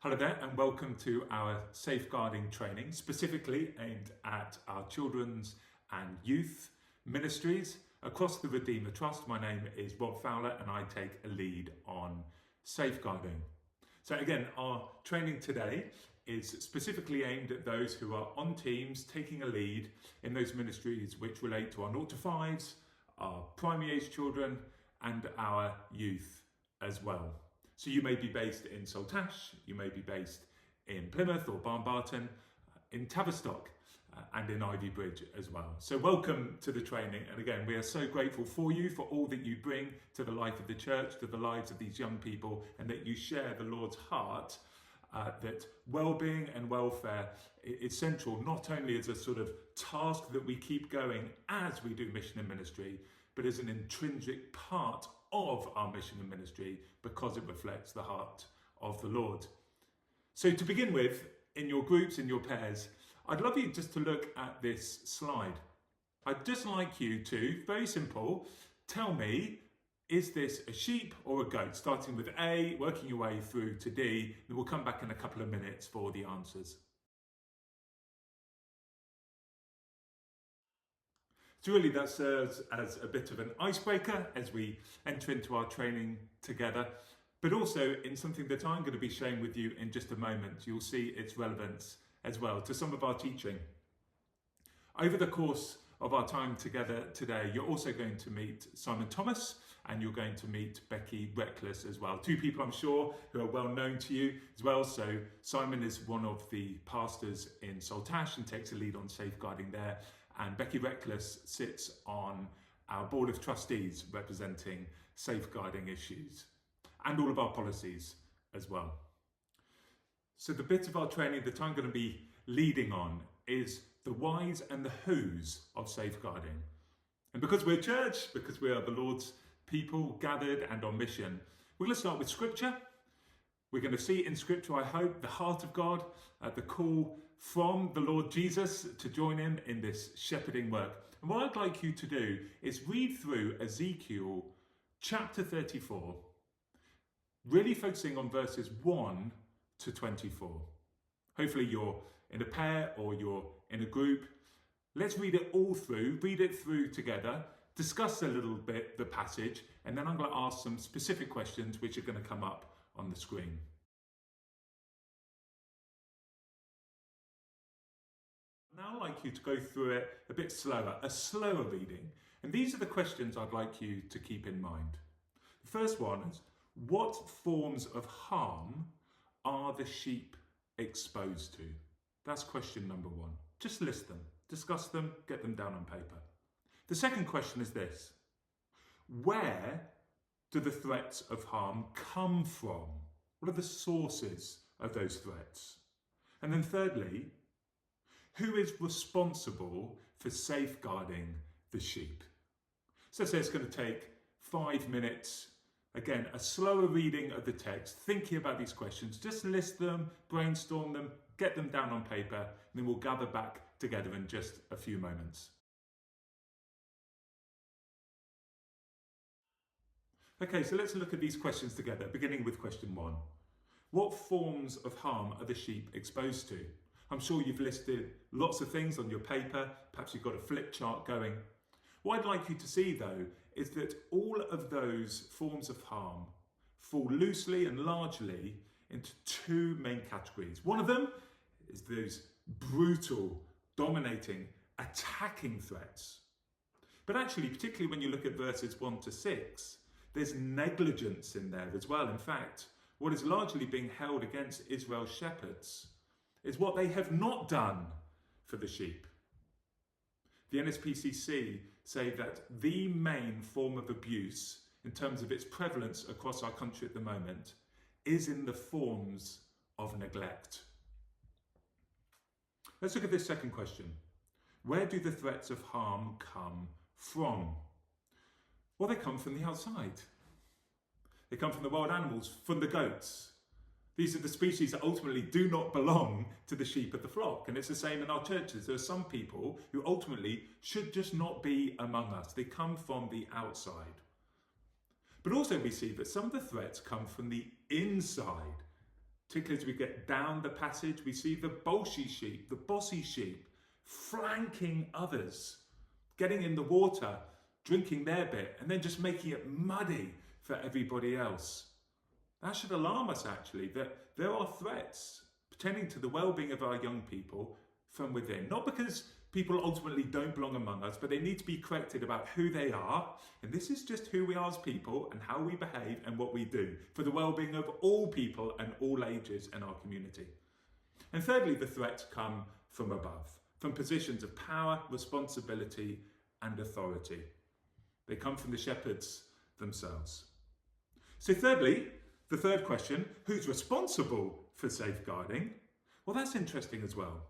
Hello there and welcome to our safeguarding training, specifically aimed at our children's and youth ministries across the Redeemer Trust. My name is Rob Fowler and I take a lead on safeguarding. So again, our training today is specifically aimed at those who are on teams taking a lead in those ministries which relate to our 0 to 5s, our primary age children and our youth as well. So you may be based in Saltash, you may be based in Plymouth or Barnbarton, in Tavistock and in Ivy Bridge as well. So welcome to the training, and again we are so grateful for you, for all that you bring to the life of the church, to the lives of these young people, and that you share the Lord's heart that well-being and welfare is central, not only as a sort of task that we keep going as we do mission and ministry, but as an intrinsic part of our mission and ministry because it reflects the heart of the Lord. So to begin with, in your groups, in your pairs, I'd love you just to look at this slide. I'd just like you to, very simple, tell me, is this a sheep or a goat? Starting with A, working your way through to D, and we'll come back in a couple of minutes for the answers. So really that serves as a bit of an icebreaker as we enter into our training together, but also in something that I'm going to be sharing with you in just a moment. You'll see its relevance as well to some of our teaching. Over the course of our time together today, you're also going to meet Simon Thomas and you're going to meet Becky Reckless as well. Two people I'm sure who are well known to you as well. So Simon is one of the pastors in Saltash and takes a lead on safeguarding there. And Becky Reckless sits on our board of trustees representing safeguarding issues and all of our policies as well. So the bit of our training that I'm going to be leading on is the whys and the whos of safeguarding. And because we're church, because we are the Lord's people gathered and on mission, we're going to start with scripture. We're going to see in scripture, I hope, the heart of God, the call from the Lord Jesus to join him in this shepherding work. And what I'd like you to do is read through Ezekiel chapter 34, really focusing on verses 1 to 24. Hopefully you're in a pair or you're in a group. Let's read it all through, read it through together, discuss a little bit the passage, and then I'm going to ask some specific questions which are going to come up on the screen. Now I'd like you to go through it a bit slower, a slower reading. And these are the questions I'd like you to keep in mind. The first one is, what forms of harm are the sheep exposed to? That's question number one. Just list them, discuss them, get them down on paper. The second question is this: where do the threats of harm come from? What are the sources of those threats? And then thirdly, who is responsible for safeguarding the sheep? So let's say it's going to take 5 minutes. Again, a slower reading of the text, thinking about these questions, just list them, brainstorm them, get them down on paper, and then we'll gather back together in just a few moments. Okay, so let's look at these questions together, beginning with question 1. What forms of harm are the sheep exposed to? I'm sure you've listed lots of things on your paper, perhaps you've got a flip chart going. What I'd like you to see though is that all of those forms of harm fall loosely and largely into two main categories. One of them is those brutal, dominating, attacking threats. But actually, particularly when you look at verses 1 to 6, there's negligence in there as well. In fact, what is largely being held against Israel's shepherds is what they have not done for the sheep. The NSPCC say that the main form of abuse, in terms of its prevalence across our country at the moment, is in the forms of neglect. Let's look at this second question. Where do the threats of harm come from? Well, they come from the outside. They come from the wild animals, from the goats. These are the species that ultimately do not belong to the sheep of the flock. And it's the same in our churches. There are some people who ultimately should just not be among us. They come from the outside. But also we see that some of the threats come from the inside. particularly as we get down the passage, we see the bossy sheep, flanking others, getting in the water, drinking their bit, and then just making it muddy for everybody else. That should alarm us, actually, that there are threats pertaining to the well-being of our young people from within. Not because people ultimately don't belong among us, but they need to be corrected about who they are. And this is just who we are as people and how we behave and what we do for the well-being of all people and all ages in our community. And thirdly, the threats come from above, from positions of power, responsibility, and authority. They come from the shepherds themselves. So thirdly, the third question, who's responsible for safeguarding? Well, that's interesting as well.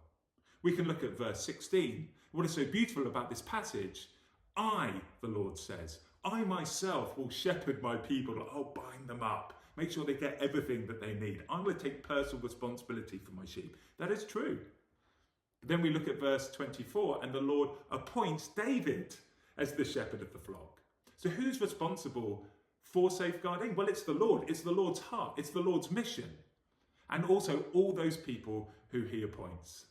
We can look at verse 16. What is so beautiful about this passage? I, the Lord says, I myself will shepherd my people. I'll bind them up, make sure they get everything that they need. I'm going to take personal responsibility for my sheep. That is true. Then we look at verse 24, and the Lord appoints David as the shepherd of the flock. So who's responsible for safeguarding? Well, it's the Lord. It's the Lord's heart. It's the Lord's mission. And also all those people who he appoints.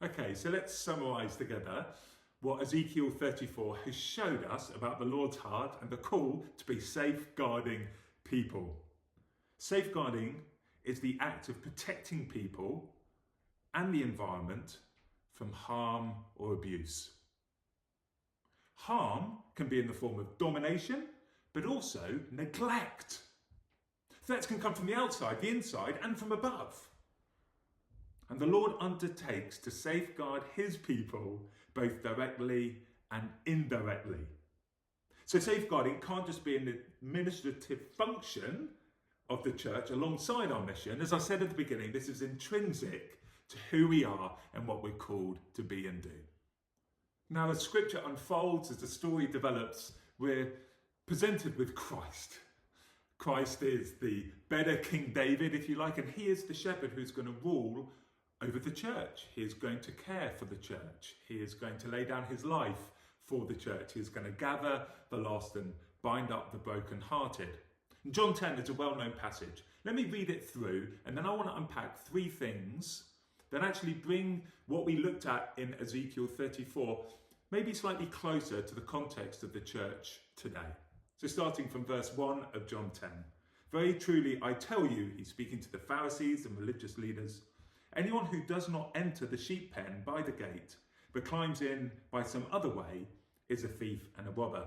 Okay, so let's summarise together what Ezekiel 34 has showed us about the Lord's heart and the call to be safeguarding people. Safeguarding is the act of protecting people and the environment from harm or abuse. Harm can be in the form of domination, but also neglect. Threats can come from the outside, the inside, and from above. And the Lord undertakes to safeguard his people both directly and indirectly. So safeguarding can't just be an administrative function of the church alongside our mission. As I said at the beginning, this is intrinsic to who we are and what we're called to be and do. Now, as scripture unfolds, as the story develops, we're presented with Christ. Christ is the better King David, if you like, and he is the shepherd who's going to rule over the church. He is going to care for the church. He is going to lay down his life for the church. He is going to gather the lost and bind up the brokenhearted. John 10 is a well-known passage. Let me read it through, and then I want to unpack three things that actually bring what we looked at in Ezekiel 34 maybe slightly closer to the context of the church today. So starting from verse 1 of John 10. Very truly, I tell you, he's speaking to the Pharisees and religious leaders, anyone who does not enter the sheep pen by the gate, but climbs in by some other way, is a thief and a robber.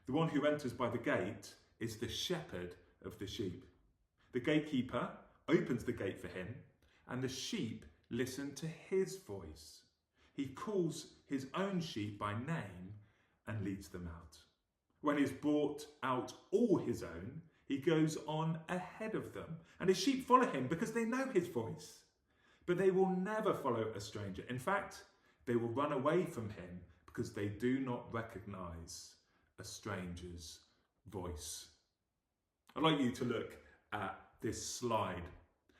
The one who enters by the gate is the shepherd of the sheep. The gatekeeper opens the gate for him, and the sheep listen to his voice. He calls his own sheep by name and leads them out. When he has brought out all his own, he goes on ahead of them, and his sheep follow him because they know his voice. But they will never follow a stranger. In fact, they will run away from him because they do not recognize a stranger's voice. I'd like you to look at this slide.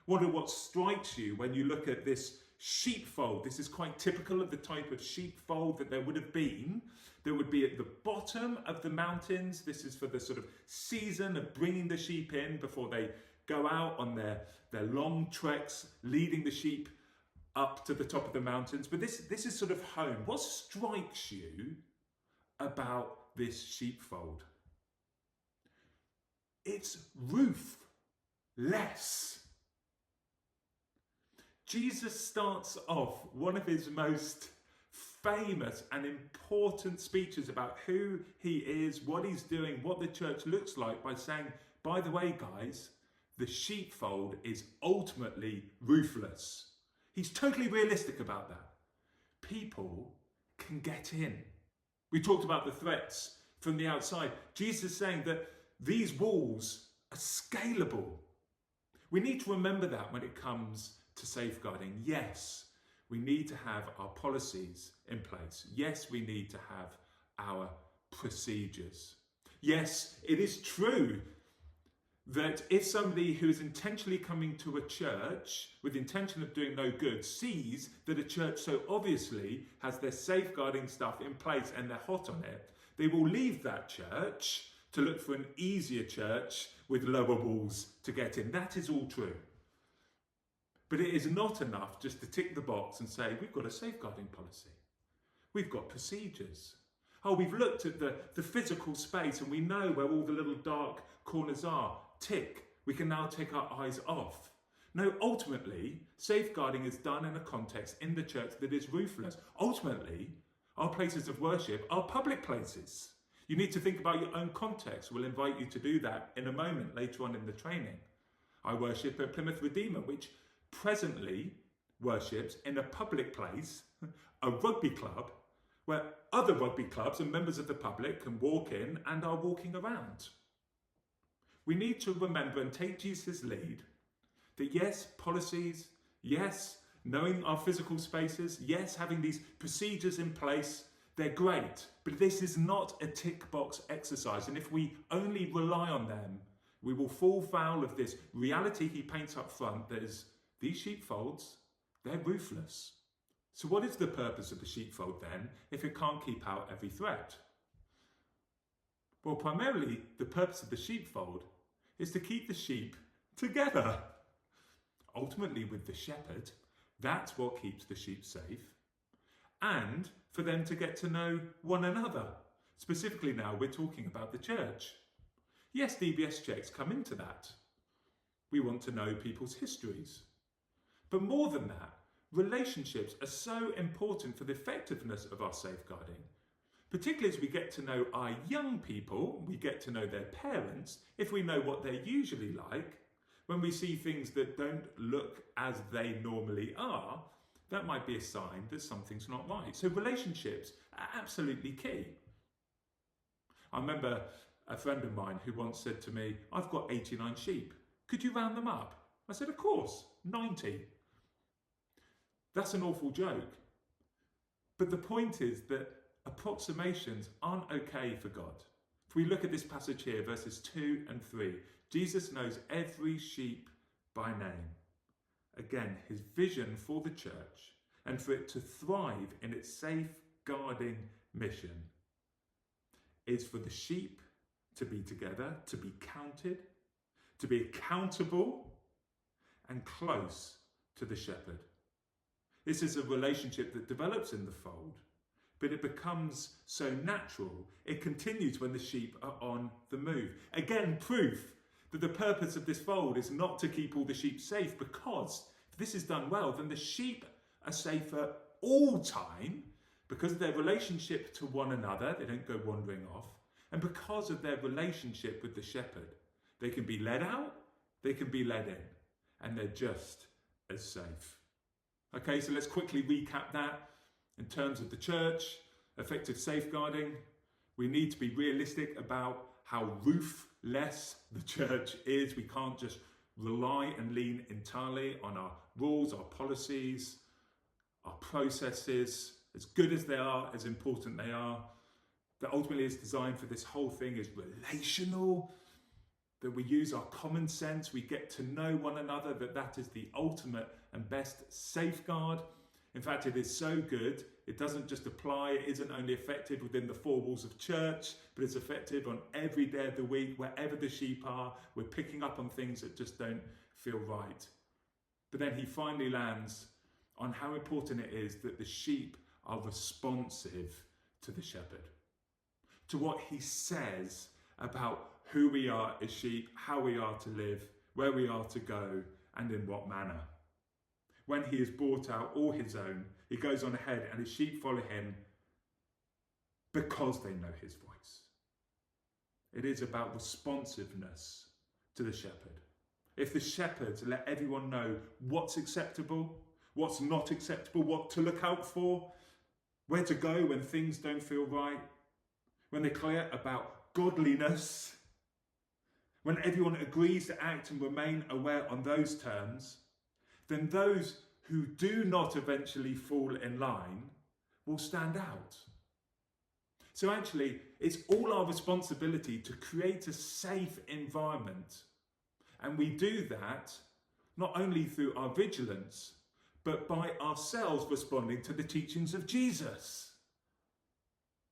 Wonder what strikes you when you look at this sheepfold. This is quite typical of the type of sheepfold that there would have been. That would be at the bottom of the mountains. This is for the sort of season of bringing the sheep in before they go out on their long treks, leading the sheep up to the top of the mountains. But this is sort of home. What strikes you about this sheepfold? It's roofless. Jesus starts off one of his most famous and important speeches about who he is, what he's doing, what the church looks like by saying, by the way, guys, the sheepfold is ultimately roofless. He's totally realistic about that. People can get in. We talked about the threats from the outside. Jesus is saying that these walls are scalable. We need to remember that when it comes to safeguarding. Yes, we need to have our policies in place. Yes, we need to have our procedures. Yes, it is true that if somebody who is intentionally coming to a church with the intention of doing no good sees that a church so obviously has their safeguarding stuff in place and they're hot on it, they will leave that church to look for an easier church with lower walls to get in. That is all true. But it is not enough just to tick the box and say, we've got a safeguarding policy. We've got procedures. Oh, we've looked at the physical space and we know where all the little dark corners are. Tick. We can now take our eyes off. No, ultimately, safeguarding is done in a context in the church that is ruthless. Ultimately, our places of worship are public places. You need to think about your own context. We'll invite you to do that in a moment later on in the training. I worship at Plymouth Redeemer, which presently worships in a public place, a rugby club, where other rugby clubs and members of the public can walk in and are walking around. We need to remember and take Jesus' lead that yes, policies, yes, knowing our physical spaces, yes, having these procedures in place, they're great, but this is not a tick box exercise. And if we only rely on them, we will fall foul of this reality he paints up front that is these sheepfolds, they're ruthless. So what is the purpose of the sheepfold then if it can't keep out every threat? Well, primarily the purpose of the sheepfold is to keep the sheep together. Ultimately with the shepherd, that's what keeps the sheep safe. And for them to get to know one another. Specifically now we're talking about the church. Yes, DBS checks come into that. We want to know people's histories. But more than that, relationships are so important for the effectiveness of our safeguarding. Particularly as we get to know our young people, we get to know their parents, if we know what they're usually like, when we see things that don't look as they normally are, that might be a sign that something's not right. So relationships are absolutely key. I remember a friend of mine who once said to me, I've got 89 sheep. Could you round them up? I said, of course, 90. That's an awful joke. But the point is that approximations aren't okay for God. If we look at this passage here, verses 2 and 3, Jesus knows every sheep by name. Again, his vision for the church and for it to thrive in its safeguarding mission is for the sheep to be together, to be counted, to be accountable and close to the shepherd. This is a relationship that develops in the fold, but it becomes so natural. It continues when the sheep are on the move. Again, proof that the purpose of this fold is not to keep all the sheep safe, because if this is done well, then the sheep are safer all time because of their relationship to one another. They don't go wandering off. And because of their relationship with the shepherd, they can be led out, they can be led in, and they're just as safe. Okay, so let's quickly recap that. In terms of the church, effective safeguarding, we need to be realistic about how ruthless the church is. We can't just rely and lean entirely on our rules, our policies, our processes, as good as they are, as important they are. That ultimately is designed for this whole thing is relational, that we use our common sense, we get to know one another, that is the ultimate and best safeguard. In fact, it is so good, it doesn't just apply, it isn't only effective within the four walls of church, but it's effective on every day of the week, wherever the sheep are. We're picking up on things that just don't feel right. But then he finally lands on how important it is that the sheep are responsive to the shepherd, to what he says about who we are as sheep, how we are to live, where we are to go, and in what manner. When he has brought out all his own, he goes on ahead and his sheep follow him because they know his voice. It is about responsiveness to the shepherd. If the shepherds let everyone know what's acceptable, what's not acceptable, what to look out for, where to go when things don't feel right, when they're clear about godliness, when everyone agrees to act and remain aware on those terms, then those who do not eventually fall in line will stand out. So actually, it's all our responsibility to create a safe environment. And we do that not only through our vigilance, but by ourselves responding to the teachings of Jesus,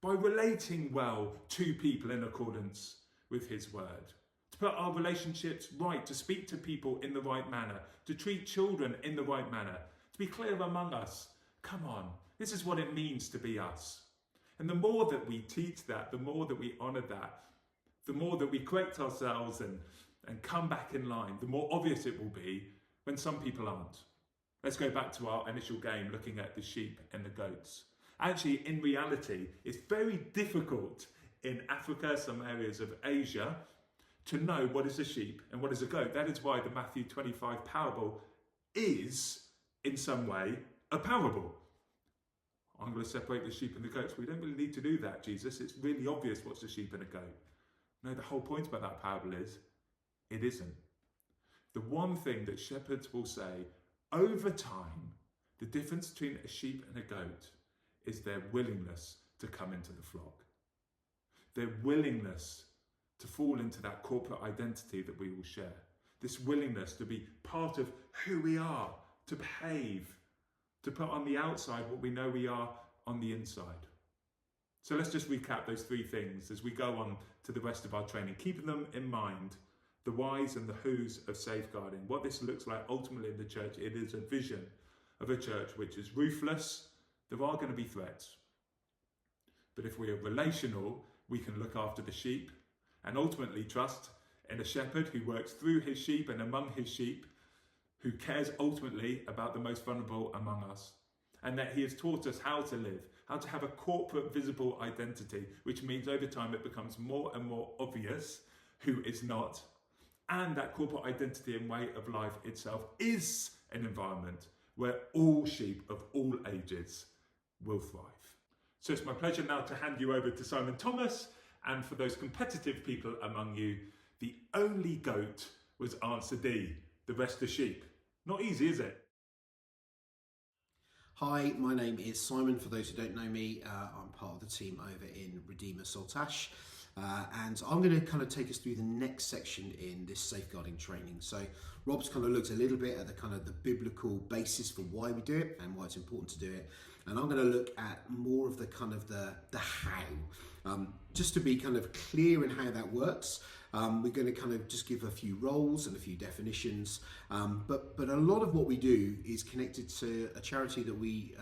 by relating well to people in accordance with his word, to put our relationships right, to speak to people in the right manner, to treat children in the right manner, to be clear among us. Come on, this is what it means to be us. And the more that we teach that, the more that we honour that, the more that we correct ourselves and come back in line, the more obvious it will be when some people aren't. Let's go back to our initial game, looking at the sheep and the goats. Actually, in reality, it's very difficult in Africa, some areas of Asia, to know what is a sheep and what is a goat. That is why the Matthew 25 parable is, in some way, a parable. I'm going to separate the sheep and the goats. We don't really need to do that, Jesus. It's really obvious what's a sheep and a goat. No, the whole point about that parable is, it isn't. The one thing that shepherds will say, over time, the difference between a sheep and a goat is their willingness to come into the flock. Their willingness to fall into that corporate identity that we will share. This willingness to be part of who we are, to behave, to put on the outside what we know we are on the inside. So let's just recap those three things as we go on to the rest of our training, keeping them in mind, the whys and the whos of safeguarding. What this looks like ultimately in the church, it is a vision of a church which is ruthless. There are going to be threats. But if we are relational, we can look after the sheep and ultimately trust in a shepherd who works through his sheep and among his sheep, who cares ultimately about the most vulnerable among us, and that he has taught us how to live, how to have a corporate visible identity, which means over time it becomes more and more obvious who is not, and that corporate identity and way of life itself is an environment where all sheep of all ages will thrive. So it's my pleasure now to hand you over to Simon Thomas, and for those competitive people among you, the only goat was answer D, the rest are sheep. Not easy, is it? Hi, my name is Simon. For those who don't know me, I'm part of the team over in Redeemer Trust Ltd. And I'm going to kind of take us through the next section in this safeguarding training. So Rob's kind of looked a little bit at the biblical basis for why we do it and why it's important to do it. And I'm going to look at more of the how, just to be kind of clear in how that works. We're going to kind of just give a few roles and a few definitions, but a lot of what we do is connected to a charity that we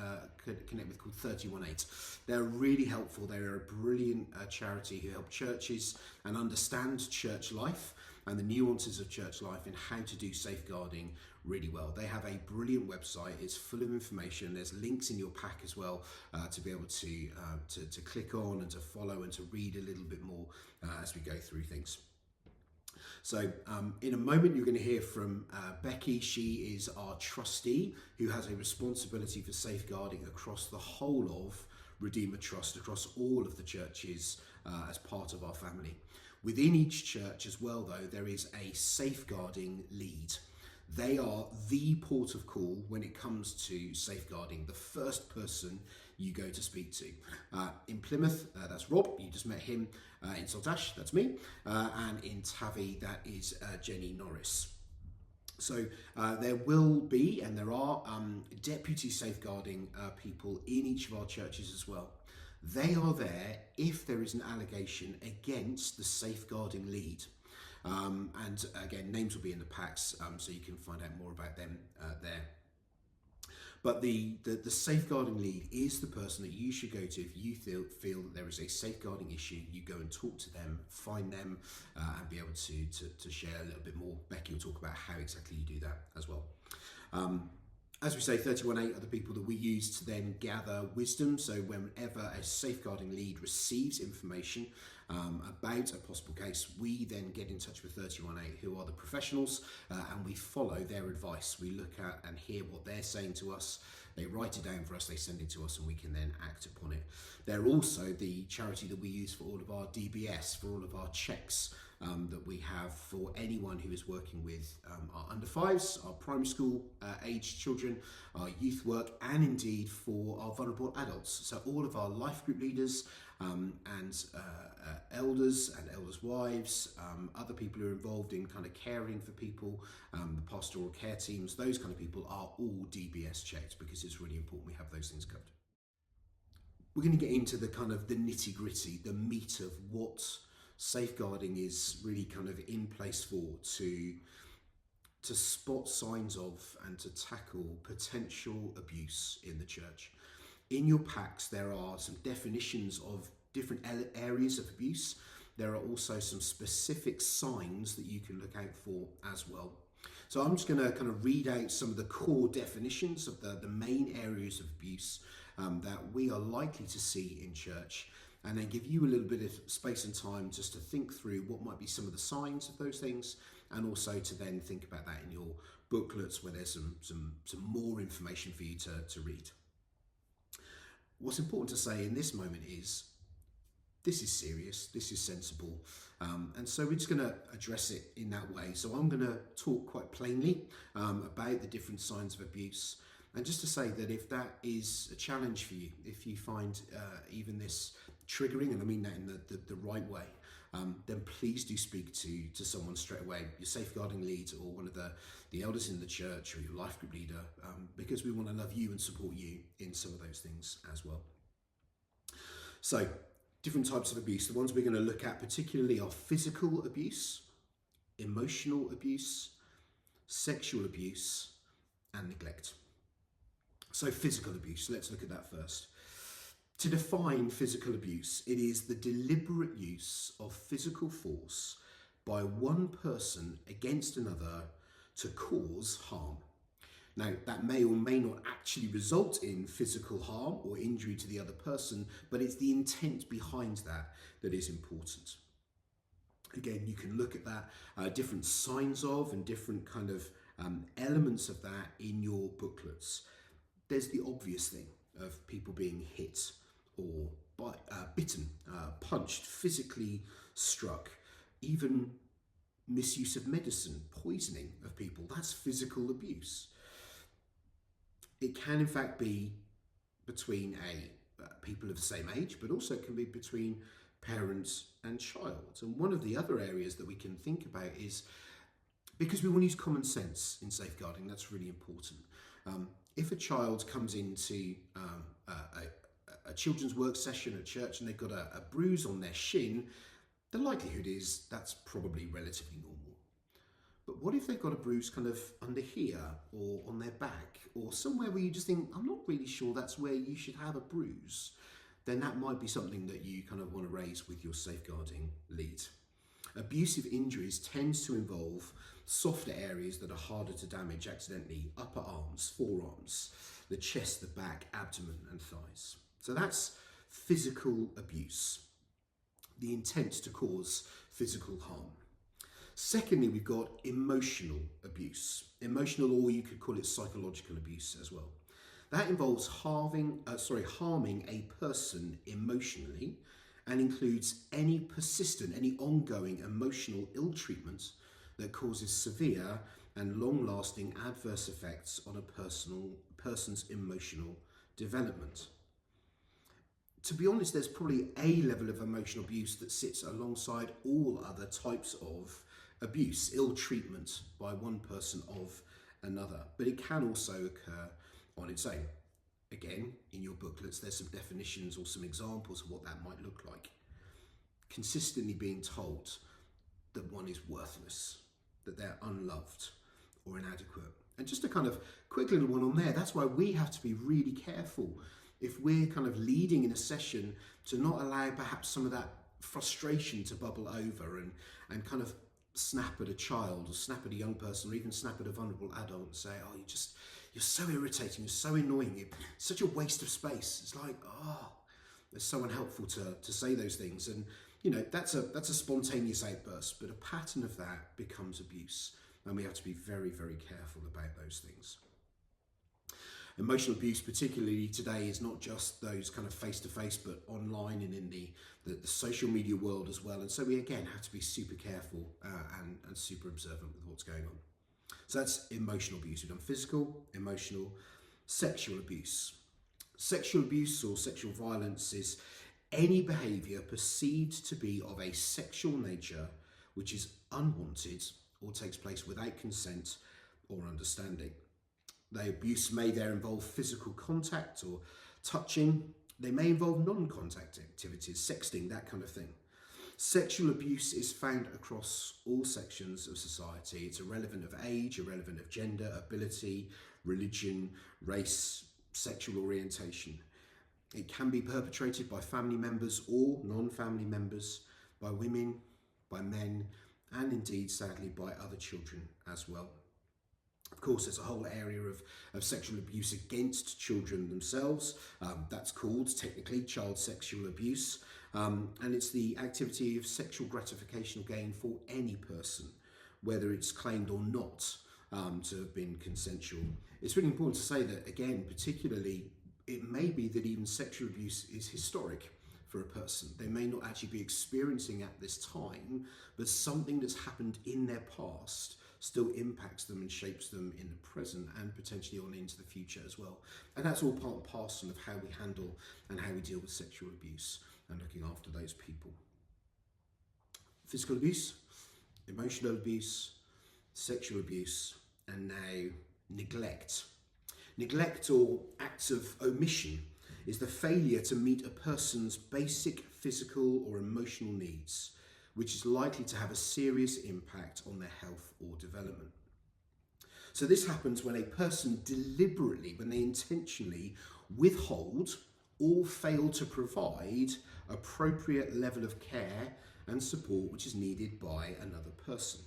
connect with called 318. They're really helpful. They're a brilliant charity who help churches and understand church life and the nuances of church life and how to do safeguarding really well. They have a brilliant website. It's full of information. There's links in your pack as well to be able to click on and to follow and to read a little bit more as we go through things. So in a moment you're going to hear from Becky. She is our trustee who has a responsibility for safeguarding across the whole of Redeemer Trust, across all of the churches as part of our family. Within each church as well though, there is a safeguarding lead. They are the port of call when it comes to safeguarding, the first person you go to speak to. In Plymouth, that's Rob, you just met him. In Saltash, that's me. And in Tavi, that is Jenny Norris. So there will be, and there are, deputy safeguarding people in each of our churches as well. They are there if there is an allegation against the safeguarding lead. And again, names will be in the packs, so you can find out more about them there. But the safeguarding lead is the person that you should go to if you feel that there is a safeguarding issue. You go and talk to them, find them, and be able to share a little bit more. Becky will talk about how exactly you do that as well. As we say, 318 are the people that we use to then gather wisdom. So whenever a safeguarding lead receives information about a possible case, we then get in touch with 318, who are the professionals, and we follow their advice. We look at and hear what they're saying to us. They write it down for us, they send it to us, and we can then act upon it. They're also the charity that we use for all of our DBS, for all of our checks that we have for anyone who is working with our under fives, our primary school age children, our youth work, and indeed for our vulnerable adults. So all of our life group leaders and elders and elders' wives, other people who are involved in kind of caring for people, the pastoral care teams, those kind of people are all DBS checked because it's really important we have those things covered. We're going to get into the kind of the nitty gritty, the meat of what safeguarding is really kind of in place to spot signs of and to tackle potential abuse in the church. In your packs, there are some definitions of different areas of abuse. There are also some specific signs that you can look out for as well. So I'm just going to kind of read out some of the core definitions of the main areas of abuse that we are likely to see in church, and then give you a little bit of space and time just to think through what might be some of the signs of those things, and also to then think about that in your booklets where there's some more information for you to read. What's important to say in this moment is this is serious, this is sensible, and so we're just going to address it in that way. So I'm going to talk quite plainly about the different signs of abuse, and just to say that if that is a challenge for you, if you find even this triggering, and I mean that in the right way, then please do speak to someone straight away, your safeguarding lead or one of the elders in the church or your life group leader, because we want to love you and support you in some of those things as well. So, different types of abuse. The ones we're going to look at particularly are physical abuse, emotional abuse, sexual abuse, and neglect. So physical abuse, let's look at that first. To define physical abuse, it is the deliberate use of physical force by one person against another to cause harm. Now, that may or may not actually result in physical harm or injury to the other person, but it's the intent behind that is important. Again, you can look at that, different signs of and different kind of elements of that in your booklets. There's the obvious thing of people being hit or bitten, punched, physically struck, even misuse of medicine, poisoning of people. That's physical abuse. It can in fact be between people of the same age, but also it can be between parents and child. And one of the other areas that we can think about is, because we want to use common sense in safeguarding, that's really important. If a child comes into a children's work session at church and they've got a bruise on their shin, the likelihood is that's probably relatively normal. But what if they've got a bruise kind of under here or on their back or somewhere where you just think, I'm not really sure that's where you should have a bruise? Then that might be something that you kind of want to raise with your safeguarding lead. Abusive injuries tends to involve softer areas that are harder to damage accidentally: upper arms, forearms, the chest, the back, abdomen and thighs. So that's physical abuse, the intent to cause physical harm. Secondly, we've got emotional abuse. Emotional, or you could call it psychological abuse as well. That involves harming a person emotionally and includes any persistent, any ongoing emotional ill treatment that causes severe and long-lasting adverse effects on a person's emotional development. To be honest, there's probably a level of emotional abuse that sits alongside all other types of abuse, ill treatment by one person of another, but it can also occur on its own. Again, in your booklets, there's some definitions or some examples of what that might look like. Consistently being told that one is worthless, that they're unloved or inadequate. And just a kind of quick little one on there, that's why we have to be really careful if we're kind of leading in a session to not allow perhaps some of that frustration to bubble over and kind of snap at a child or snap at a young person or even snap at a vulnerable adult and say, oh, you're so irritating, you're so annoying, you're such a waste of space. It's like, oh, it's so unhelpful to say those things. And you know, that's a spontaneous outburst, but a pattern of that becomes abuse. And we have to be very, very careful about those things. Emotional abuse, particularly today, is not just those kind of face-to-face, but online and in the social media world as well. And so we, again, have to be super careful and super observant with what's going on. So that's emotional abuse. We've done physical, emotional, sexual abuse. Sexual abuse or sexual violence is any behaviour perceived to be of a sexual nature which is unwanted or takes place without consent or understanding. The abuse may there involve physical contact or touching. They may involve non-contact activities, sexting, that kind of thing. Sexual abuse is found across all sections of society. It's irrelevant of age, irrelevant of gender, ability, religion, race, sexual orientation. It can be perpetrated by family members or non-family members, by women, by men, and indeed, sadly, by other children as well. Of course, there's a whole area of sexual abuse against children themselves. That's called, technically, child sexual abuse. And it's the activity of sexual gratification or gain for any person, whether it's claimed or not to have been consensual. It's really important to say that, again, particularly, it may be that even sexual abuse is historic for a person. They may not actually be experiencing at this time, but something that's happened in their past still impacts them and shapes them in the present and potentially on into the future as well. And that's all part and parcel of how we handle and how we deal with sexual abuse and looking after those people. Physical abuse, emotional abuse, sexual abuse, and now neglect. Neglect, or acts of omission, is the failure to meet a person's basic physical or emotional needs, which is likely to have a serious impact on their health or development. So this happens when a person deliberately, when they intentionally withhold or fail to provide appropriate level of care and support which is needed by another person.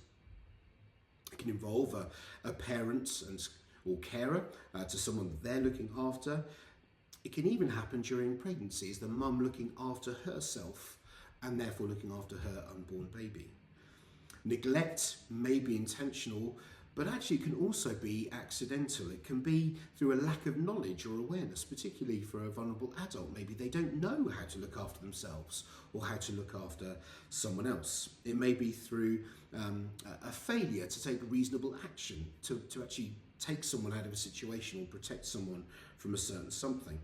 It can involve a parent or carer to someone that they're looking after. It can even happen during pregnancy, is the mum looking after herself and therefore looking after her unborn baby. Neglect may be intentional, but actually it can also be accidental. It can be through a lack of knowledge or awareness, particularly for a vulnerable adult. Maybe they don't know how to look after themselves or how to look after someone else. It may be through a failure to take reasonable action, to actually take someone out of a situation or protect someone from a certain something.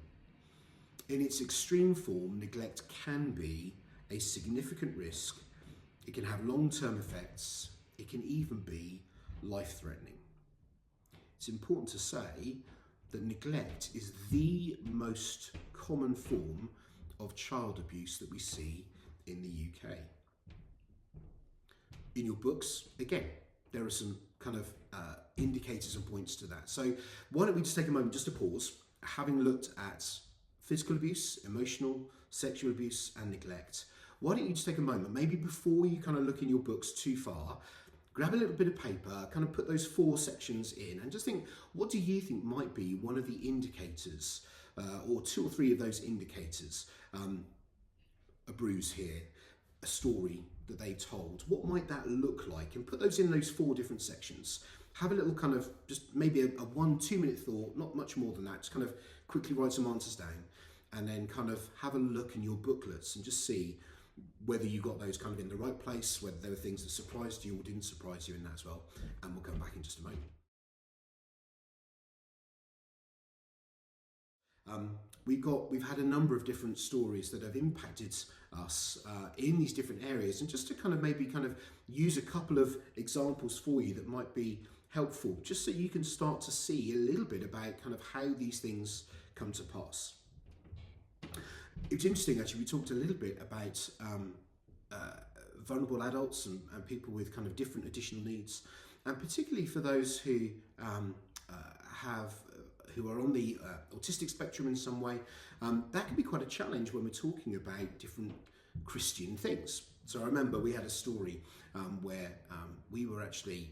In its extreme form, neglect can be a significant risk. It can have long-term effects. It can even be life-threatening. It's important to say that neglect is the most common form of child abuse that we see in the UK. In your books, again, there are some kind of indicators and points to that. So why don't we just take a moment just to pause, having looked at physical abuse, emotional, sexual abuse, and neglect. Why don't you just take a moment, maybe before you kind of look in your books too far, grab a little bit of paper, kind of put those 4 sections in and just think, what do you think might be one of the indicators, or 2 or 3 of those indicators? A bruise here, a story that they told. What might that look like? And put those in those 4 different sections. Have a little kind of, just maybe a 1-2 minute thought, not much more than that, just kind of quickly write some answers down and then kind of have a look in your booklets and just see whether you got those kind of in the right place, whether there were things that surprised you or didn't surprise you in that as well. And we'll come back in just a moment. We've had a number of different stories that have impacted us in these different areas, and just to kind of use a couple of examples for you that might be helpful, just so you can start to see a little bit about kind of how these things come to pass. It's interesting, actually, we talked a little bit about vulnerable adults and people with kind of different additional needs, and particularly for those who are on the autistic spectrum in some way. That can be quite a challenge when we're talking about different Christian things. So I remember we had a story where we were actually,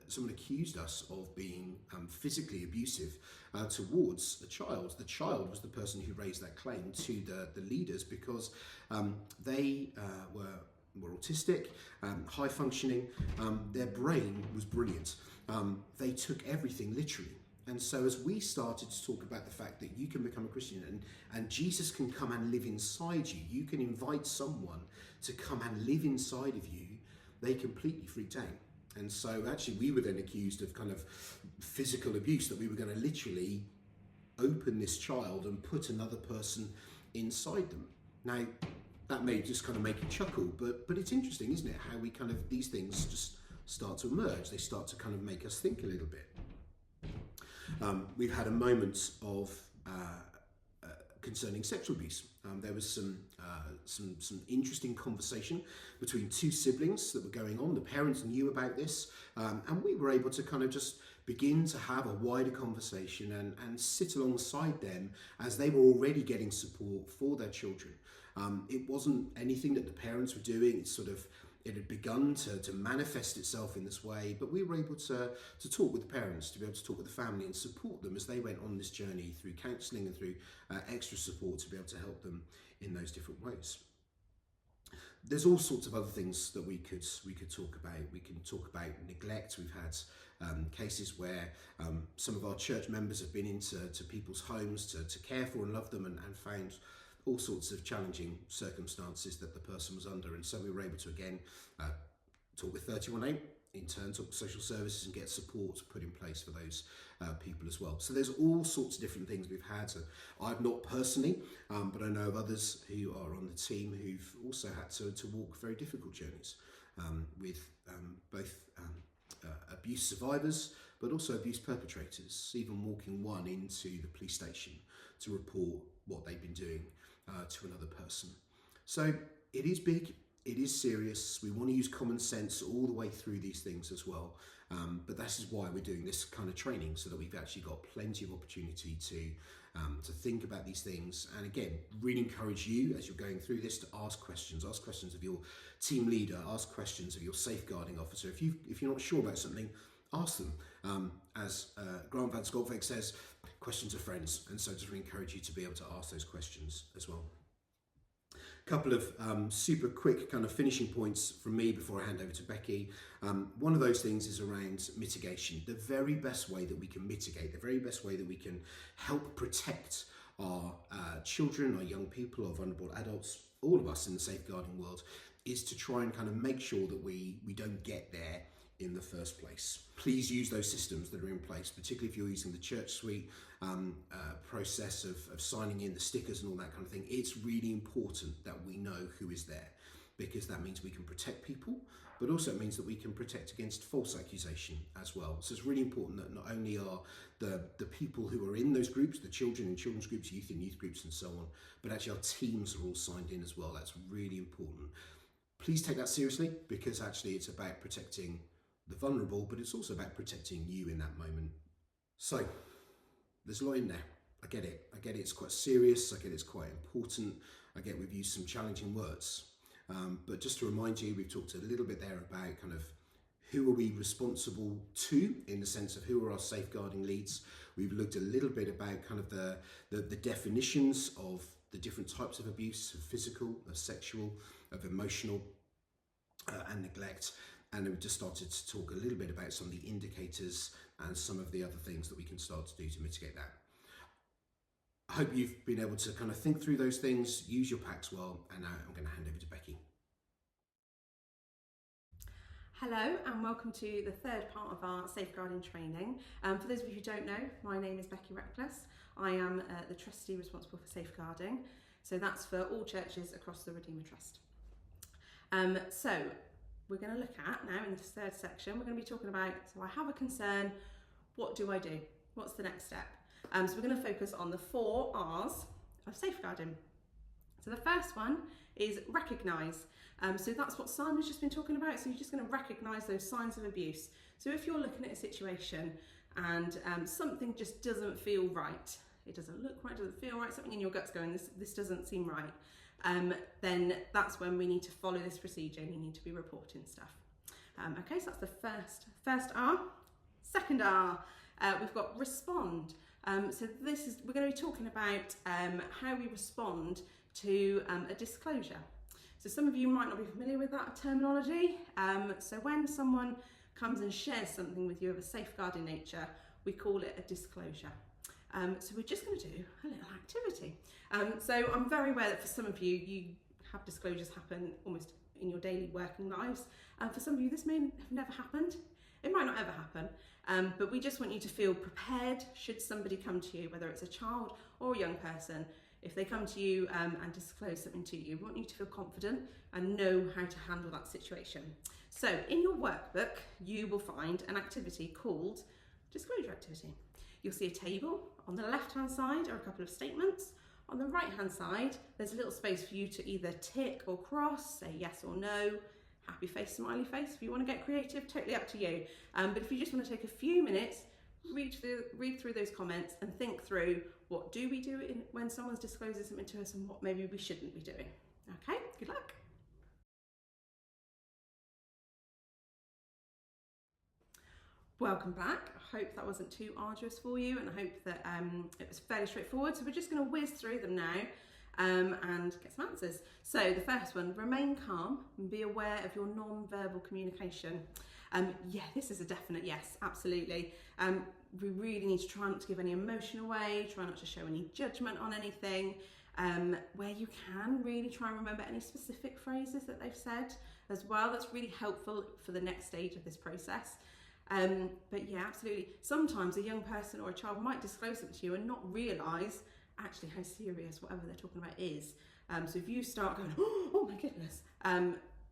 someone accused us of being physically abusive towards a child. The child was the person who raised that claim to the leaders because they were autistic, high functioning, their brain was brilliant. They took everything literally. And so as we started to talk about the fact that you can become a Christian and Jesus can come and live inside you, you can invite someone to come and live inside of you, they completely freaked out. And so actually we were then accused of kind of physical abuse, that we were going to literally open this child and put another person inside them. Now, that may just kind of make you chuckle, but it's interesting, isn't it? How we kind of, these things just start to emerge. They start to kind of make us think a little bit. We've had a moment of concerning sexual abuse. There was some interesting conversation between two siblings that were going on. The parents knew about this, and we were able to kind of just begin to have a wider conversation and sit alongside them as they were already getting support for their children. It wasn't anything that the parents were doing. It had begun to manifest itself in this way, but we were able to talk with the parents, to be able to talk with the family and support them as they went on this journey through counselling and through extra support to be able to help them in those different ways. There's all sorts of other things that we could talk about. We can talk about neglect. We've had cases where some of our church members have been into people's homes to care for and love them and found all sorts of challenging circumstances that the person was under, and so we were able to again talk with 31A, in turn talk with social services and get support put in place for those people as well. So there's all sorts of different things we've had. So I've not personally, but I know of others who are on the team who've also had to walk very difficult journeys with both abuse survivors, but also abuse perpetrators, even walking one into the police station to report what they've been doing to another person. So it is big, it is serious. We want to use common sense all the way through these things as well. But that is why we're doing this kind of training, so that we've actually got plenty of opportunity to think about these things. And again, really encourage you as you're going through this to ask questions of your team leader, ask questions of your safeguarding officer. If you're not sure about something, ask them. As Grant Van Schalkwyk says, questions are friends, and so just really encourage you to be able to ask those questions as well. A couple of super quick kind of finishing points from me before I hand over to Becky. One of those things is around mitigation. The very best way that we can mitigate, the very best way that we can help protect our children, our young people, our vulnerable adults, all of us in the safeguarding world, is to try and kind of make sure that we don't get there in the first place. Please use those systems that are in place, particularly if you're using the Church Suite process of signing in the stickers and all that kind of thing. It's really important that we know who is there, because that means we can protect people, but also it means that we can protect against false accusation as well. So it's really important that not only are the people who are in those groups, the children in children's groups, youth in youth groups and so on, but actually our teams are all signed in as well. That's really important. Please take that seriously, because actually it's about protecting the vulnerable, but it's also about protecting you in that moment. So there's a lot in there. I get it. It's quite serious. I get it's quite important. I get we've used some challenging words. But just to remind you, we've talked a little bit there about kind of who are we responsible to, in the sense of who are our safeguarding leads. We've looked a little bit about kind of the definitions of the different types of abuse, of physical, of sexual, of emotional, and neglect. And we've just started to talk a little bit about some of the indicators and some of the other things that we can start to do to mitigate that. I hope you've been able to kind of think through those things, use your packs well, and now I'm going to hand over to Becky. Hello and welcome to the third part of our safeguarding training. For those of you who don't know, my name is Becky Reckless. I am the trustee responsible for safeguarding. So that's for all churches across the Redeemer Trust. So we're going to look at now in this third section, we're going to be talking about, so I have a concern, what do I do? What's the next step? So we're going to focus on the 4 R's of safeguarding. So the first one is recognise. So that's what Simon's just been talking about. So you're just going to recognise those signs of abuse. So if you're looking at a situation and something just doesn't feel right, it doesn't look right, doesn't feel right, something in your gut's going, this doesn't seem right, then that's when we need to follow this procedure and you need to be reporting stuff. Okay, so that's the first R. Second R, we've got respond. So we're going to be talking about how we respond to a disclosure. So some of you might not be familiar with that terminology. So when someone comes and shares something with you of a safeguarding nature, we call it a disclosure. So we're just going to do a little activity. So I'm very aware that for some of you, you have disclosures happen almost in your daily working lives. For some of you, this may have never happened. It might not ever happen, but we just want you to feel prepared should somebody come to you, whether it's a child or a young person. If they come to you and disclose something to you, we want you to feel confident and know how to handle that situation. So in your workbook, you will find an activity called disclosure activity. You'll see a table. On the left-hand side are a couple of statements. On the right hand side, there's a little space for you to either tick or cross, say yes or no, happy face, smiley face. If you want to get creative, totally up to you. But if you just want to take a few minutes, read through those comments and think through, what do we do when someone's disclosing something to us and what maybe we shouldn't be doing. Okay, good luck. Welcome back. I hope that wasn't too arduous for you, and I hope that it was fairly straightforward. So we're just going to whiz through them now and get some answers. So the first one, remain calm and be aware of your non-verbal communication. Yeah, this is a definite yes, absolutely. We really need to try not to give any emotion away, try not to show any judgment on anything. Where you can, really try and remember any specific phrases that they've said as well. That's really helpful for the next stage of this process. But yeah, absolutely. Sometimes a young person or a child might disclose something to you and not realise actually how serious whatever they're talking about is. So if you start going, oh my goodness,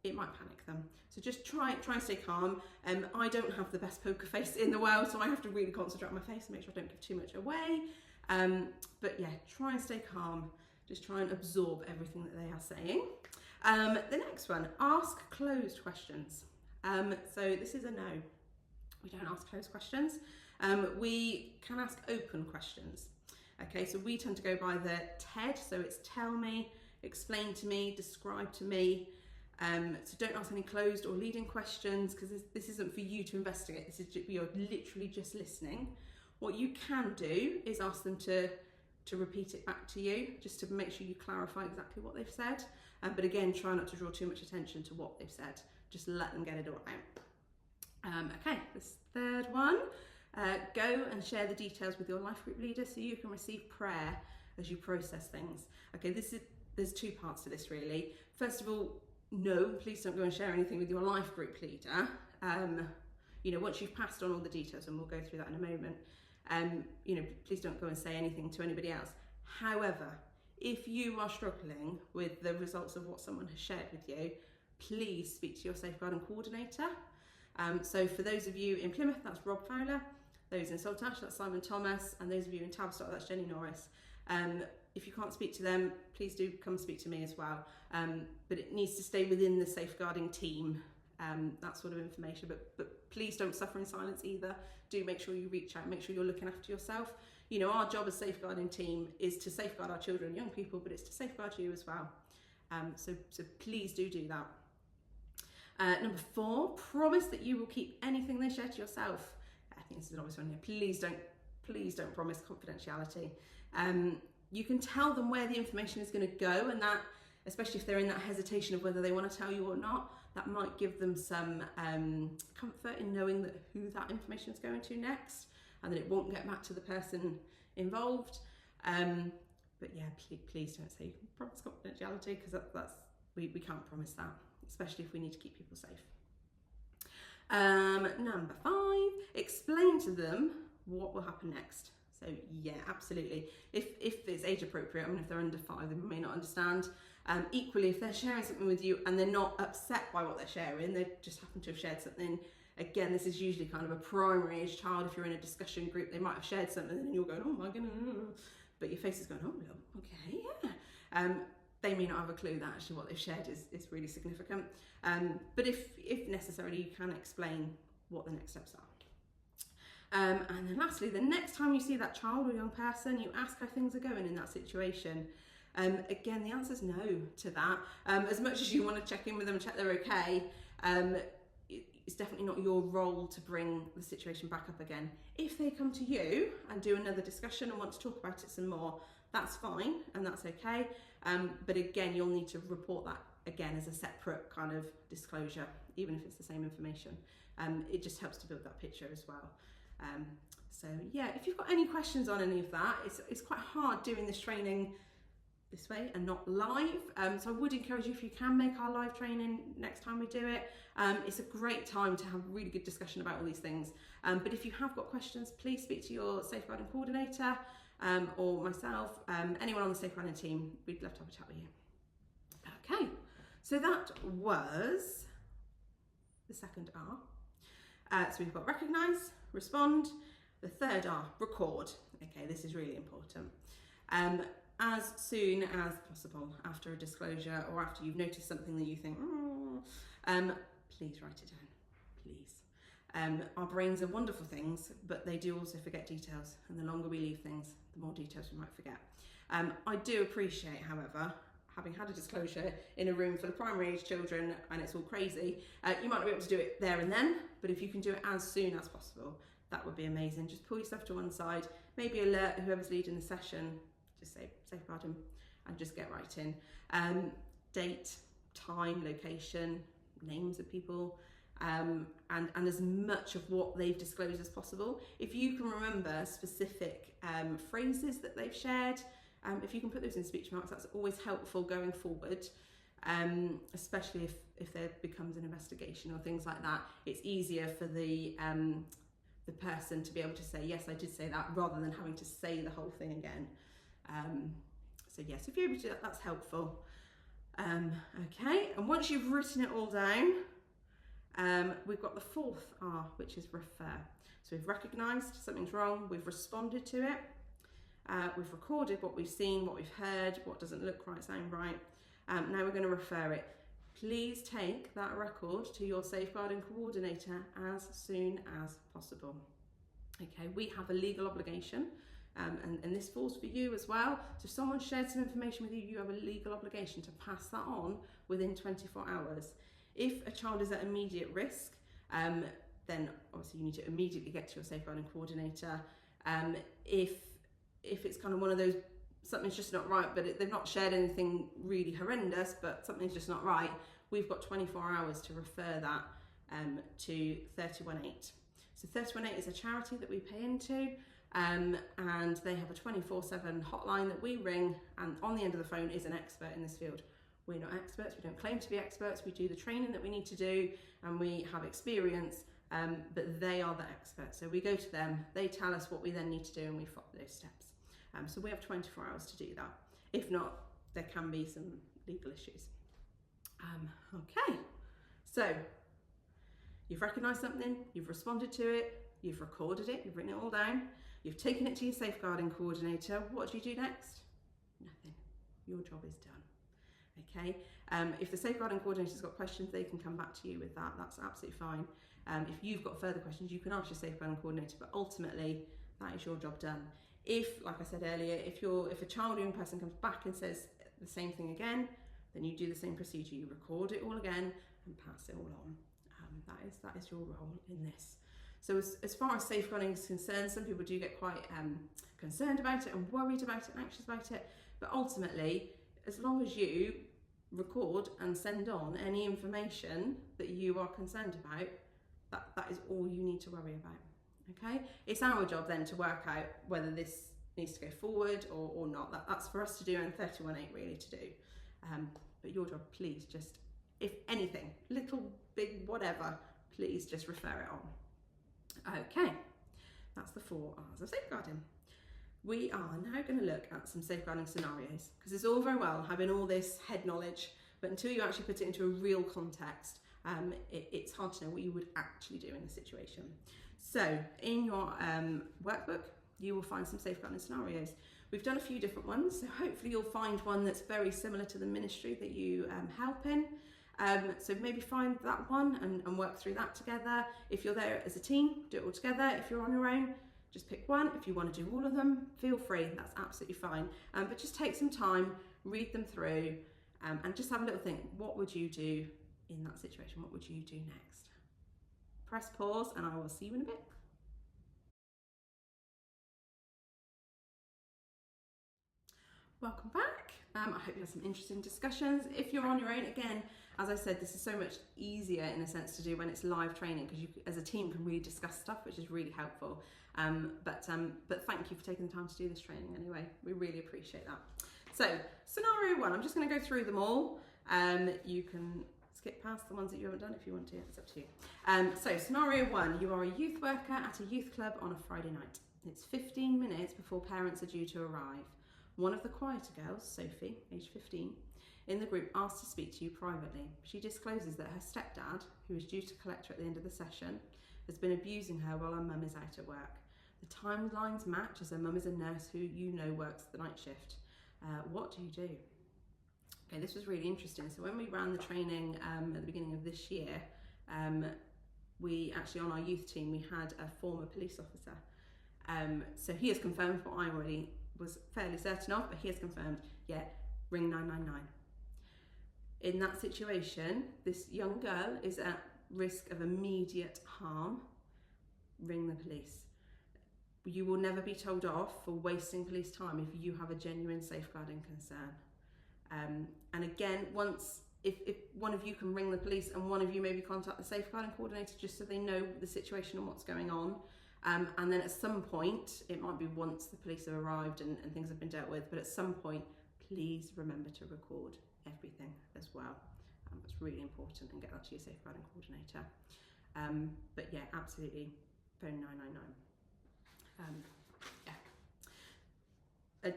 it might panic them. So just try and stay calm. I don't have the best poker face in the world, so I have to really concentrate on my face and make sure I don't give too much away. But yeah, try and stay calm. Just try and absorb everything that they are saying. The next one, ask closed questions. So this is a no. We don't ask closed questions. We can ask open questions. Okay, so we tend to go by the TED, so it's tell me, explain to me, describe to me. So don't ask any closed or leading questions, because this isn't for you to investigate. This is you're literally just listening. What you can do is ask them to repeat it back to you, just to make sure you clarify exactly what they've said. But again, try not to draw too much attention to what they've said. Just let them get it all out. Okay, this third one, go and share the details with your life group leader so you can receive prayer as you process things. Okay, there's two parts to this really. First of all, no, please don't go and share anything with your life group leader. Once you've passed on all the details, and we'll go through that in a moment, please don't go and say anything to anybody else. However, if you are struggling with the results of what someone has shared with you, please speak to your safeguarding coordinator. So for those of you in Plymouth, that's Rob Fowler. Those in Saltash, that's Simon Thomas. And those of you in Tavistock, that's Jenny Norris. If you can't speak to them, please do come speak to me as well. But it needs to stay within the safeguarding team, that sort of information. But please don't suffer in silence either. Do make sure you reach out, make sure you're looking after yourself. Our job as safeguarding team is to safeguard our children and young people, but it's to safeguard you as well. So please do that. Number 4, promise that you will keep anything they share to yourself. I think this is an obvious one here. Please don't promise confidentiality. You can tell them where the information is going to go, and that, especially if they're in that hesitation of whether they want to tell you or not, that might give them some comfort in knowing that who that information is going to next, and that it won't get back to the person involved. But yeah, please don't say promise confidentiality, because we can't promise that, especially if we need to keep people safe. Number 5, explain to them what will happen next. So yeah, absolutely. If it's age appropriate, if they're under 5, they may not understand. Equally, if they're sharing something with you and they're not upset by what they're sharing, they just happen to have shared something. Again, this is usually kind of a primary age child. If you're in a discussion group, they might have shared something and you're going, oh my goodness, but your face is going, oh, okay, yeah. They may not have a clue that actually what they've shared is really significant. But if necessary, you can explain what the next steps are. And then lastly, the next time you see that child or young person, you ask how things are going in that situation. Again, the answer is no to that. As much as you want to check in with them and check they're okay, it's definitely not your role to bring the situation back up again. If they come to you and do another discussion and want to talk about it some more, that's fine and that's okay. But again, you'll need to report that again as a separate kind of disclosure, even if it's the same information. It just helps to build that picture as well. So yeah, if you've got any questions on any of that, it's quite hard doing this training this way and not live. So I would encourage you, if you can make our live training next time we do it. It's a great time to have a really good discussion about all these things. But if you have got questions, please speak to your safeguarding coordinator or myself, anyone on the safeguarding team. We'd love to have a chat with you. Okay, so that was the second R. So we've got recognise, respond. The third R, record. Okay, this is really important. as soon as possible after a disclosure or after you've noticed something that you think, please write it down, please. Our brains are wonderful things, but they do also forget details, and the longer we leave things, the more details we might forget. I do appreciate, however, having had a disclosure in a room full of primary age children and it's all crazy, you might not be able to do it there and then, but if you can do it as soon as possible, that would be amazing. Just pull yourself to one side, maybe alert whoever's leading the session, just say safeguard him and just get right in. Date, time, location, names of people, and as much of what they've disclosed as possible. If you can remember specific phrases that they've shared, if you can put those in speech marks, that's always helpful going forward, especially if there becomes an investigation or things like that. It's easier for the person to be able to say, yes, I did say that, rather than having to say the whole thing again. So yes, if you're able to do that, that's helpful. Okay, and once you've written it all down, we've got the fourth R, which is refer. So we've recognised something's wrong, we've responded to it, we've recorded what we've seen, what we've heard, what doesn't look right, sound right. Now we're going to refer it. Please take that record to your safeguarding coordinator as soon as possible. Okay, we have a legal obligation, and this falls for you as well. So if someone shared some information with you, you have a legal obligation to pass that on within 24 hours. If a child is at immediate risk, then obviously you need to immediately get to your safeguarding coordinator. If it's kind of one of those, something's just not right, but they've not shared anything really horrendous, but something's just not right, we've got 24 hours to refer that to 318. So 318 is a charity that we pay into, and they have a 24/7 hotline that we ring, and on the end of the phone is an expert in this field. We're not experts, we don't claim to be experts, we do the training that we need to do, and we have experience, but they are the experts. So we go to them, they tell us what we then need to do, and we follow those steps. So we have 24 hours to do that. If not, there can be some legal issues. Okay, so you've recognised something, you've responded to it, you've recorded it, you've written it all down, you've taken it to your safeguarding coordinator. What do you do next? Nothing. Your job is done. Okay, if the safeguarding coordinator's got questions, they can come back to you with that. That's absolutely fine. If you've got further questions, you can ask your safeguarding coordinator, but ultimately that is your job done. If, like I said earlier, if a child or young person comes back and says the same thing again, then you do the same procedure. You record it all again and pass it all on. That is your role in this. So as far as safeguarding is concerned, some people do get quite concerned about it and worried about it and anxious about it, but ultimately, as long as you record and send on any information that you are concerned about, that is all you need to worry about. Okay, it's our job then to work out whether this needs to go forward or not. That's for us to do, and 318 really to do. But your job, please just, if anything, little, big, whatever, please just refer it on. Okay, that's the 4 R's of safeguarding. We are now going to look at some safeguarding scenarios, because it's all very well having all this head knowledge, but until you actually put it into a real context, it's hard to know what you would actually do in a situation. So in your workbook, you will find some safeguarding scenarios. We've done a few different ones, so hopefully you'll find one that's very similar to the ministry that you help in. So maybe find that one and work through that together. If you're there as a team, do it all together. If you're on your own, just pick one. If you want to do all of them, feel free, that's absolutely fine. But just take some time, read them through, and just have a little think, what would you do in that situation? What would you do next? Press pause and I will see you in a bit. Welcome back. I hope you had some interesting discussions. If you're on your own, again, as I said, this is so much easier in a sense to do when it's live training, because you as a team can really discuss stuff, which is really helpful. But thank you for taking the time to do this training anyway. We really appreciate that. So scenario 1, I'm just going to go through them all. You can skip past the ones that you haven't done if you want to, it's up to you. So scenario 1, you are a youth worker at a youth club on a Friday night. It's 15 minutes before parents are due to arrive. One of the quieter girls, Sophie, aged 15, in the group asks to speak to you privately. She discloses that her stepdad, who is due to collect her at the end of the session, has been abusing her while her mum is out at work. The timelines match, as her mum is a nurse who you know works the night shift. What do you do? Okay, this was really interesting. So when we ran the training at the beginning of this year, we actually, on our youth team, we had a former police officer. So he has confirmed what I already was fairly certain of, but he has confirmed, yeah, ring 999. In that situation, this young girl is at risk of immediate harm. Ring the police. You will never be told off for wasting police time if you have a genuine safeguarding concern. And again, if one of you can ring the police and one of you maybe contact the safeguarding coordinator just so they know the situation and what's going on. And then at some point, it might be once the police have arrived and things have been dealt with, but at some point, please remember to record everything as well. It's really important, and get that to your safeguarding coordinator. But yeah, absolutely, phone 999.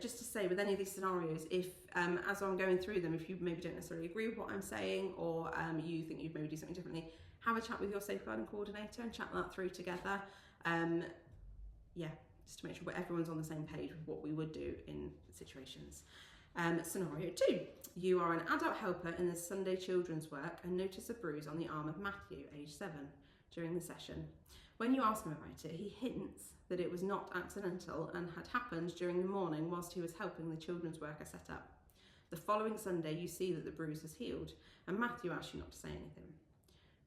Just to say, with any of these scenarios, if as I'm going through them, if you maybe don't necessarily agree with what I'm saying, or you think you'd maybe do something differently, have a chat with your safeguarding coordinator and chat that through together. Just to make sure everyone's on the same page with what we would do in situations. Scenario 2. You are an adult helper in the Sunday children's work and notice a bruise on the arm of Matthew, age 7, during the session. When you ask him about it, he hints that it was not accidental and had happened during the morning whilst he was helping the children's worker set up. The following Sunday, you see that the bruise has healed, and Matthew asks you not to say anything.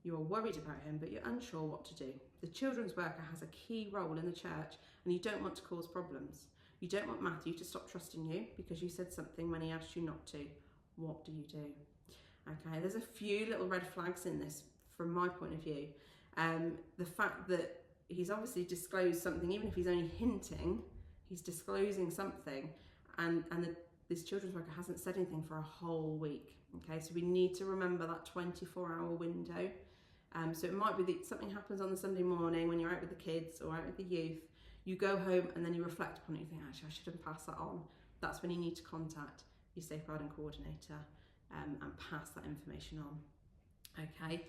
You are worried about him, but you're unsure what to do. The children's worker has a key role in the church, and you don't want to cause problems. You don't want Matthew to stop trusting you because you said something when he asked you not to. What do you do? Okay, there's a few little red flags in this from my point of view. The fact that he's obviously disclosed something, even if he's only hinting, he's disclosing something, and this children's worker hasn't said anything for a whole week. Okay, so we need to remember that 24-hour window. So it might be that something happens on the Sunday morning when you're out with the kids or out with the youth. You go home and then you reflect upon it. You think, actually, I should have passed that on. That's when you need to contact your safeguarding coordinator and pass that information on. Okay.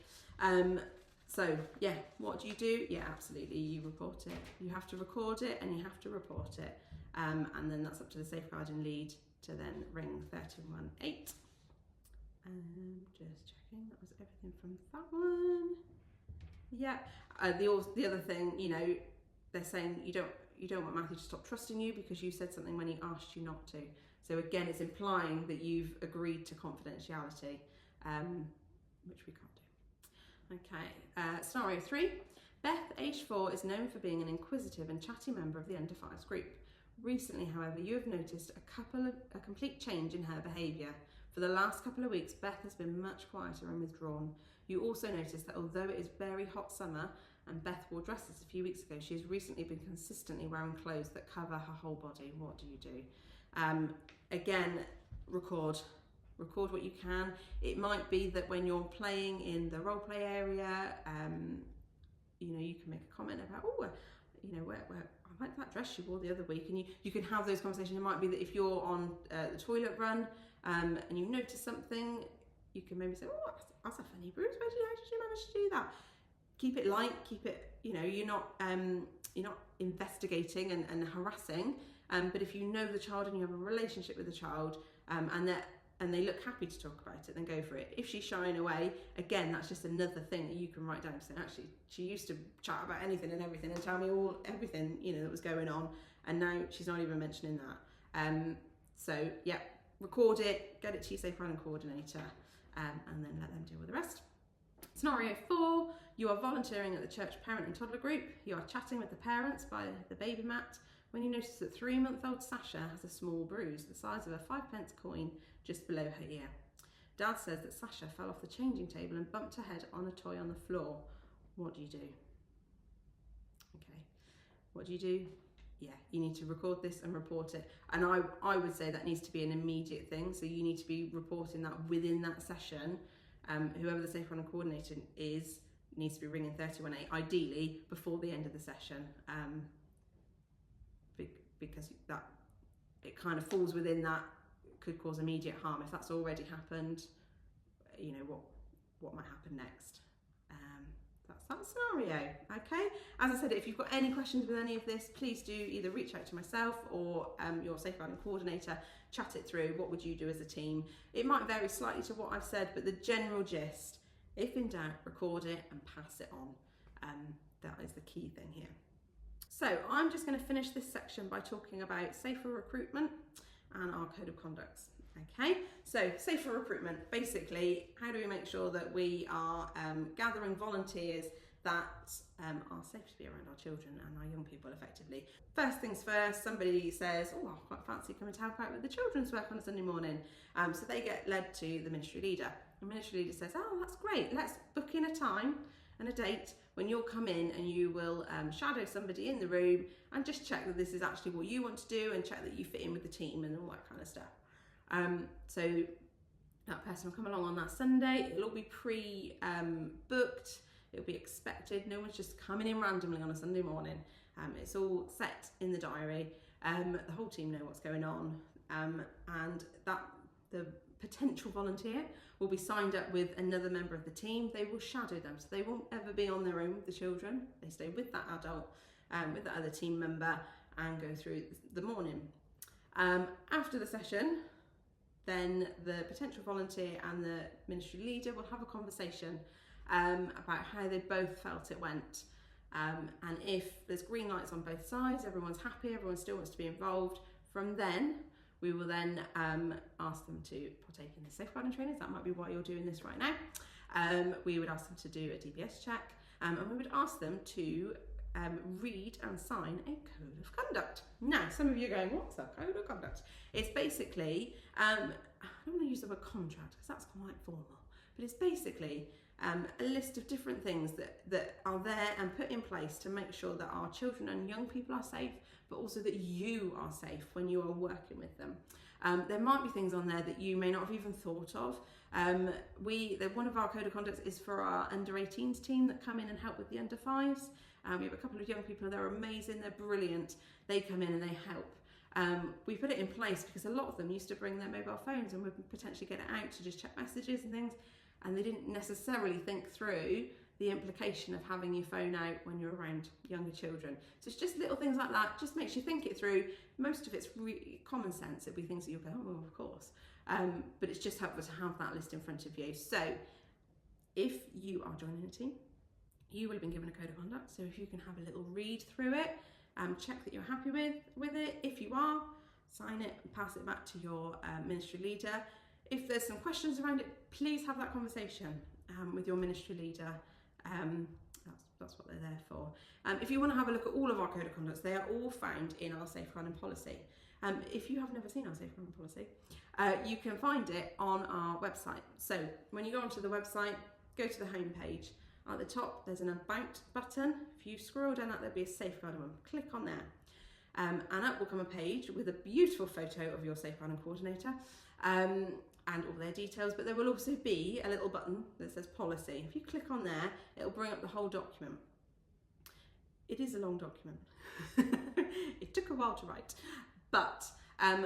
So yeah, what do you do? Yeah, absolutely, you report it. You have to record it and you have to report it. And then that's up to the safeguarding lead to then ring 318. Just checking, that was everything from that one. Yeah, the other thing, they're saying you don't want Matthew to stop trusting you because you said something when he asked you not to. So again, it's implying that you've agreed to confidentiality, which we can't do. Okay, scenario 3. Beth, age 4, is known for being an inquisitive and chatty member of the under 5s group. Recently, however, you have noticed a complete change in her behaviour. For the last couple of weeks, Beth has been much quieter and withdrawn. You also notice that although it is very hot summer and Beth wore dresses a few weeks ago, she has recently been consistently wearing clothes that cover her whole body. What do you do? Again, record what you can. It might be that when you're playing in the role play area, you can make a comment about, where I like that dress she wore the other week, and you can have those conversations. It might be that if you're on the toilet run and you notice something, you can maybe say, that's a funny bruise. How did you manage to do that? Keep it light. Keep it. You're not investigating and harassing. But if you know the child and you have a relationship with the child, and they look happy to talk about it, then go for it. If she's shying away, again, that's just another thing that you can write down. So actually, she used to chat about anything and everything and tell me everything that was going on, and now she's not even mentioning that. So yeah, record it, get it to your safeguarding coordinator, and then let them deal with the rest. Scenario 4, you are volunteering at the church parent and toddler group. You are chatting with the parents by the baby mat when you notice that 3-month-old Sasha has a small bruise the size of a 5p coin just below her ear. Dad says that Sasha fell off the changing table and bumped her head on a toy on the floor. What do you do? Okay, what do you do? Yeah, you need to record this and report it. And I would say that needs to be an immediate thing. So you need to be reporting that within that session. Whoever the safeguarding coordinator is needs to be ringing 318, ideally before the end of the session, because that it kind of falls within that, could cause immediate harm. If that's already happened, what might happen next? that's that scenario. Okay, as I said, if you've got any questions with any of this, please do either reach out to myself or your safeguarding coordinator, chat it through. What would you do as a team? It might vary slightly to what I've said, but the general gist, if in doubt, record it and pass it on. That is the key thing here. So I'm just going to finish this section by talking about safer recruitment and our code of conducts. Okay, so safer recruitment, basically, how do we make sure that we are gathering volunteers that are safe to be around our children and our young people effectively? First things first, somebody says, oh, I quite fancy coming to help out with the children's work on a Sunday morning. So they get led to the ministry leader. The ministry leader says, oh, that's great, let's book in a time and a date when you'll come in and you will shadow somebody in the room and just check that this is actually what you want to do and check that you fit in with the team and all that kind of stuff. So that person will come along on that Sunday. It'll all be pre-booked. It'll be expected. No one's just coming in randomly on a Sunday morning. It's all set in the diary. The whole team know what's going on, and that the potential volunteer will be signed up with another member of the team. They will shadow them, so they won't ever be on their own with the children. They stay with that adult, with that other team member, and go through the morning. After the session, then the potential volunteer and the ministry leader will have a conversation about how they both felt it went. And if there's green lights on both sides, everyone's happy, everyone still wants to be involved, from then we will then ask them to partake in the safeguarding trainings. That might be why you're doing this right now. We would ask them to do a DBS check, and we would ask them to read and sign a code of conduct. Now, some of you are going, what's a code of conduct? It's basically, I don't want to use the word contract because that's quite formal, but it's basically a list of different things that are there and put in place to make sure that our children and young people are safe, but also that you are safe when you are working with them. There might be things on there that you may not have even thought of. One of our code of conducts is for our under 18s team that come in and help with the under 5s. We have a couple of young people, they're amazing, they're brilliant. They come in and they help. We put it in place because a lot of them used to bring their mobile phones and would potentially get it out to just check messages and things, and they didn't necessarily think through the implication of having your phone out when you're around younger children. So it's just little things like that, just makes you think it through. Most of it's really common sense. It'll be things that you'll go, oh, well, of course. But it's just helpful to have that list in front of you. So if you are joining a team, you will have been given a code of conduct. So if you can have a little read through it, check that you're happy with it. If you are, sign it and pass it back to your ministry leader. If there's some questions around it, please have that conversation with your ministry leader. That's what they're there for. If you want to have a look at all of our code of conducts, they are all found in our safeguarding policy. If you have never seen our safeguarding policy, you can find it on our website. So when you go onto the website, go to the home page. At the top, there's an About button. If you scroll down, there'll be a safeguarding one. Click on there. And up will come a page with a beautiful photo of your safeguarding coordinator and all their details, but there will also be a little button that says policy. If you click on there, it'll bring up the whole document. It is a long document. It took a while to write, but our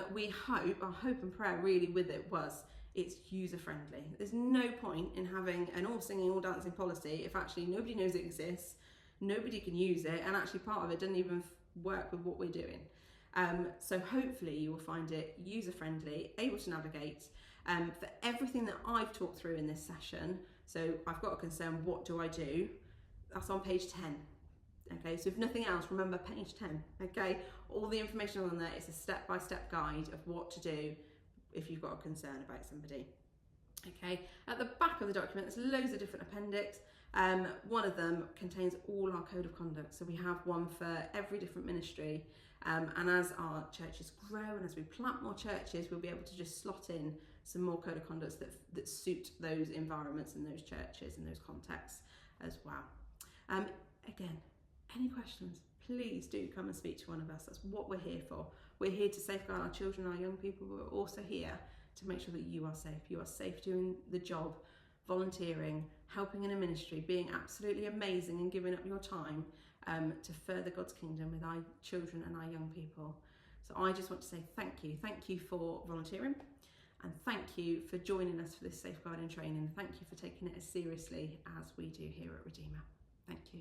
hope and prayer really with it was it's user friendly. There's no point in having an all singing, all dancing policy if actually nobody knows it exists, nobody can use it, and actually part of it doesn't even work with what we're doing. So hopefully you will find it user friendly, able to navigate. For everything that I've talked through in this session, so I've got a concern, what do I do? That's on page 10. Okay, so if nothing else, remember page 10. Okay, all the information on there is a step-by-step guide of what to do if you've got a concern about somebody. Okay, at the back of the document, there's loads of different appendix. One of them contains all our code of conduct. So we have one for every different ministry. And as our churches grow and as we plant more churches, we'll be able to just slot in some more code of conducts that suit those environments and those churches and those contexts as well. Again, any questions, please do come and speak to one of us. That's what we're here for. We're here to safeguard our children, our young people, but we're also here to make sure that you are safe. You are safe doing the job, volunteering, helping in a ministry, being absolutely amazing and giving up your time to further God's kingdom with our children and our young people. So I just want to say thank you. Thank you for volunteering, and thank you for joining us for this safeguarding training. Thank you for taking it as seriously as we do here at Redeemer. Thank you.